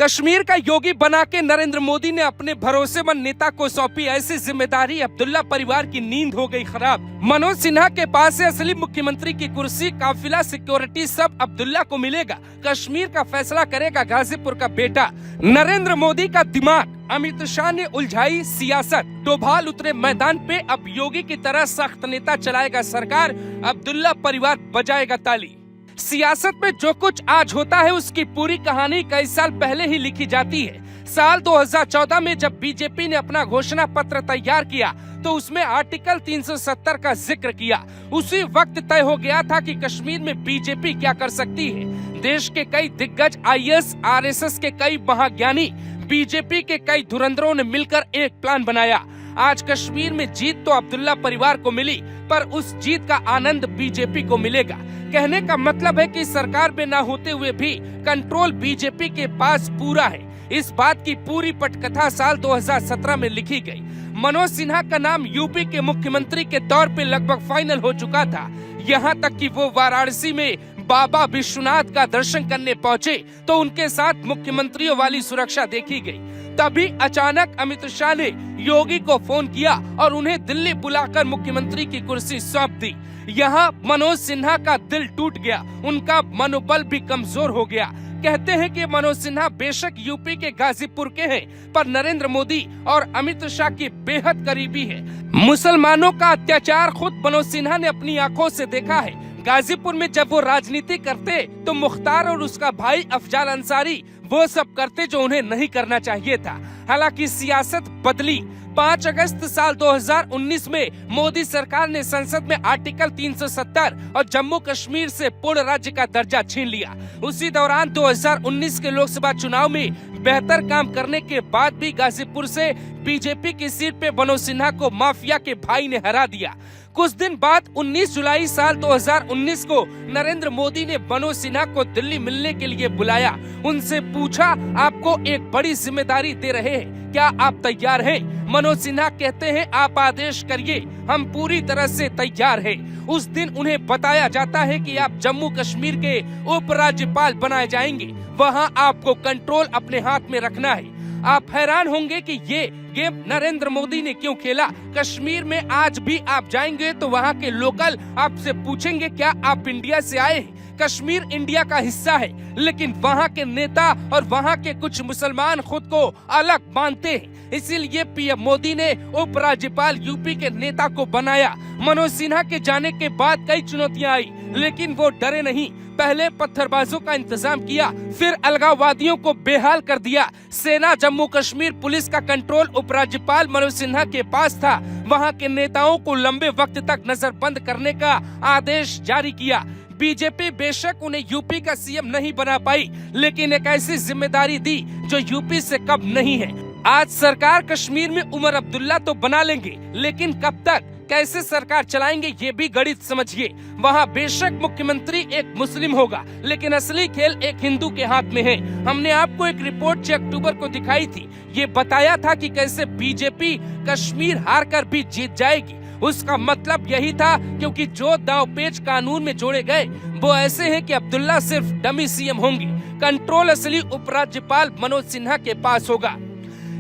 कश्मीर का योगी बना के नरेंद्र मोदी ने अपने भरोसेमंद नेता को सौंपी ऐसी जिम्मेदारी, अब्दुल्ला परिवार की नींद हो गई खराब। मनोज सिन्हा के पास है असली मुख्यमंत्री की कुर्सी, काफिला, सिक्योरिटी सब अब्दुल्ला को मिलेगा। कश्मीर का फैसला करेगा गाजीपुर का बेटा। नरेंद्र मोदी का दिमाग, अमित शाह ने उलझाई सियासत, डोभाल उतरे मैदान पे। अब योगी की तरह सख्त नेता चलाएगा सरकार, अब्दुल्ला परिवार बजाएगा ताली। सियासत में जो कुछ आज होता है उसकी पूरी कहानी कई साल पहले ही लिखी जाती है। साल 2014 में जब बीजेपी ने अपना घोषणा पत्र तैयार किया तो उसमें आर्टिकल 370 का जिक्र किया। उसी वक्त तय हो गया था कि कश्मीर में बीजेपी क्या कर सकती है। देश के कई दिग्गज आईएएस, आरएसएस के कई महाज्ञानी, बीजेपी के कई धुरंधरों ने मिलकर एक प्लान बनाया। आज कश्मीर में जीत तो अब्दुल्ला परिवार को मिली, पर उस जीत का आनंद बीजेपी को मिलेगा। कहने का मतलब है कि सरकार में न होते हुए भी कंट्रोल बीजेपी के पास पूरा है। इस बात की पूरी पटकथा साल 2017 में लिखी गई। मनोज सिन्हा का नाम यूपी के मुख्यमंत्री के तौर पे लगभग फाइनल हो चुका था। यहाँ तक कि वो वाराणसी में बाबा विश्वनाथ का दर्शन करने पहुँचे तो उनके साथ मुख्यमंत्रियों वाली सुरक्षा देखी गई। तभी अचानक अमित शाह ने योगी को फोन किया और उन्हें दिल्ली बुलाकर मुख्यमंत्री की कुर्सी सौंप दी। यहाँ मनोज सिन्हा का दिल टूट गया, उनका मनोबल भी कमजोर हो गया। कहते हैं कि मनोज सिन्हा बेशक यूपी के गाजीपुर के हैं, पर नरेंद्र मोदी और अमित शाह के बेहद करीबी है। मुसलमानों का अत्याचार खुद मनोज सिन्हा ने अपनी आंखों से देखा है। गाजीपुर में जब वो राजनीति करते तो मुख्तार और उसका भाई अफजाल अंसारी वो सब करते जो उन्हें नहीं करना चाहिए था। हालांकि सियासत बदली। 5 अगस्त साल 2019 में मोदी सरकार ने संसद में आर्टिकल 370 और जम्मू कश्मीर से पूर्ण राज्य का दर्जा छीन लिया। उसी दौरान 2019 के लोकसभा चुनाव में बेहतर काम करने के बाद भी गाजीपुर से बीजेपी की सीट पे मनोज सिन्हा को माफिया के भाई ने हरा दिया। कुछ दिन बाद 19 जुलाई साल 2019 को नरेंद्र मोदी ने मनोज सिन्हा को दिल्ली मिलने के लिए बुलाया। उनसे पूछा, आपको एक बड़ी जिम्मेदारी दे रहे हैं, क्या आप तैयार हैं? मनोज सिन्हा कहते हैं, आप आदेश करिए, हम पूरी तरह से तैयार हैं। उस दिन उन्हें बताया जाता है कि आप जम्मू कश्मीर के उपराज्यपाल बनाए जाएंगे, वहां आपको कंट्रोल अपने हाथ में रखना है। आप हैरान होंगे कि ये गेम नरेंद्र मोदी ने क्यों खेला। कश्मीर में आज भी आप जाएंगे तो वहाँ के लोकल आपसे पूछेंगे, क्या आप इंडिया से आए हैं? कश्मीर इंडिया का हिस्सा है, लेकिन वहाँ के नेता और वहाँ के कुछ मुसलमान खुद को अलग मानते हैं। इसीलिए पीएम मोदी ने उपराज्यपाल यूपी के नेता को बनाया। मनोज सिन्हा के जाने के बाद कई चुनौतियां आई, लेकिन वो डरे नहीं। पहले पत्थरबाजों का इंतजाम किया, फिर अलगाववादियों को बेहाल कर दिया। सेना, जम्मू कश्मीर पुलिस का कंट्रोल उपराज्यपाल मनोज सिन्हा के पास था। वहाँ के नेताओं को लंबे वक्त तक नजरबंद करने का आदेश जारी किया। बीजेपी बेशक उन्हें यूपी का सीएम नहीं बना पाई, लेकिन एक ऐसी जिम्मेदारी दी जो यूपी से कम नहीं है। आज सरकार कश्मीर में उमर अब्दुल्ला तो बना लेंगे, लेकिन कब तक, कैसे सरकार चलाएंगे ये भी गणित समझिए। वहाँ बेशक मुख्यमंत्री एक मुस्लिम होगा, लेकिन असली खेल एक हिंदू के हाथ में है। हमने आपको एक रिपोर्ट 6 अक्टूबर को दिखाई थी। ये बताया था कि कैसे बीजेपी कश्मीर हार कर भी जीत जाएगी। उसका मतलब यही था, क्योंकि जो दांवपेच कानून में जोड़े गए वो ऐसे हैं कि अब्दुल्ला सिर्फ डमी सीएम होंगे। कंट्रोल असली उपराज्यपाल मनोज सिन्हा के पास होगा।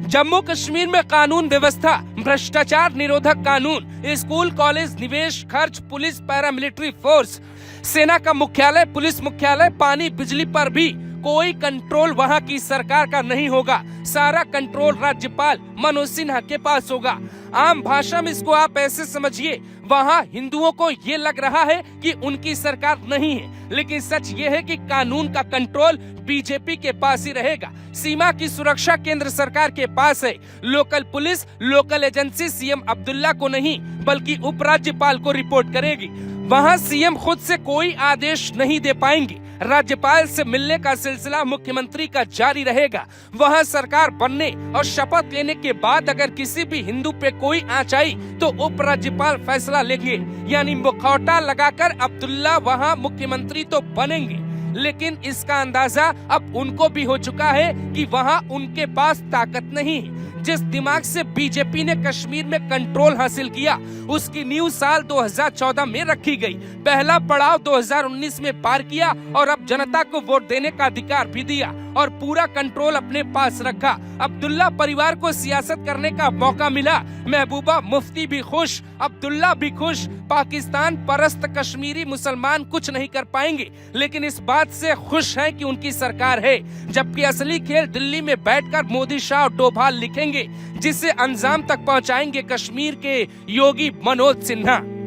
जम्मू कश्मीर में कानून व्यवस्था, भ्रष्टाचार निरोधक कानून, स्कूल, कॉलेज, निवेश, खर्च, पुलिस, पैरामिलिट्री फोर्स, सेना का मुख्यालय, पुलिस मुख्यालय, पानी, बिजली पर भी कोई कंट्रोल वहाँ की सरकार का नहीं होगा। सारा कंट्रोल राज्यपाल मनोज सिन्हा के पास होगा। आम भाषा में इसको आप ऐसे समझिए, वहाँ हिंदुओं को ये लग रहा है कि उनकी सरकार नहीं है, लेकिन सच ये है कि कानून का कंट्रोल बीजेपी के पास ही रहेगा। सीमा की सुरक्षा केंद्र सरकार के पास है। Local police, local agency CM Abdullah को नहीं बल्कि उपराज्यपाल को रिपोर्ट करेगी। वहाँ सीएम खुद से कोई आदेश नहीं दे पाएंगे। राज्यपाल से मिलने का सिलसिला मुख्यमंत्री का जारी रहेगा। वहाँ सरकार बनने और शपथ लेने के बाद अगर किसी भी हिंदू पे कोई आंच आई तो उपराज्यपाल फैसला लेंगे, यानी मुखौटा लगाकर अब्दुल्ला वहाँ मुख्यमंत्री तो बनेंगे। लेकिन इसका अंदाजा अब उनको भी हो चुका है कि वहाँ उनके पास ताकत नहीं है। जिस दिमाग से बीजेपी ने कश्मीर में कंट्रोल हासिल किया, उसकी नींव साल 2014 में रखी गई। पहला पड़ाव 2019 में पार किया और अब जनता को वोट देने का अधिकार भी दिया। और पूरा कंट्रोल अपने पास रखा। अब्दुल्ला परिवार को सियासत करने का मौका मिला। महबूबा मुफ्ती भी खुश, अब्दुल्ला भी खुश। पाकिस्तान परस्त कश्मीरी मुसलमान कुछ नहीं कर पाएंगे, लेकिन इस बात से खुश हैं कि उनकी सरकार है। जबकि असली खेल दिल्ली में बैठकर मोदी शाह और डोभाल लिखेंगे, जिसे अंजाम तक पहुंचाएंगे कश्मीर के योगी मनोज सिन्हा।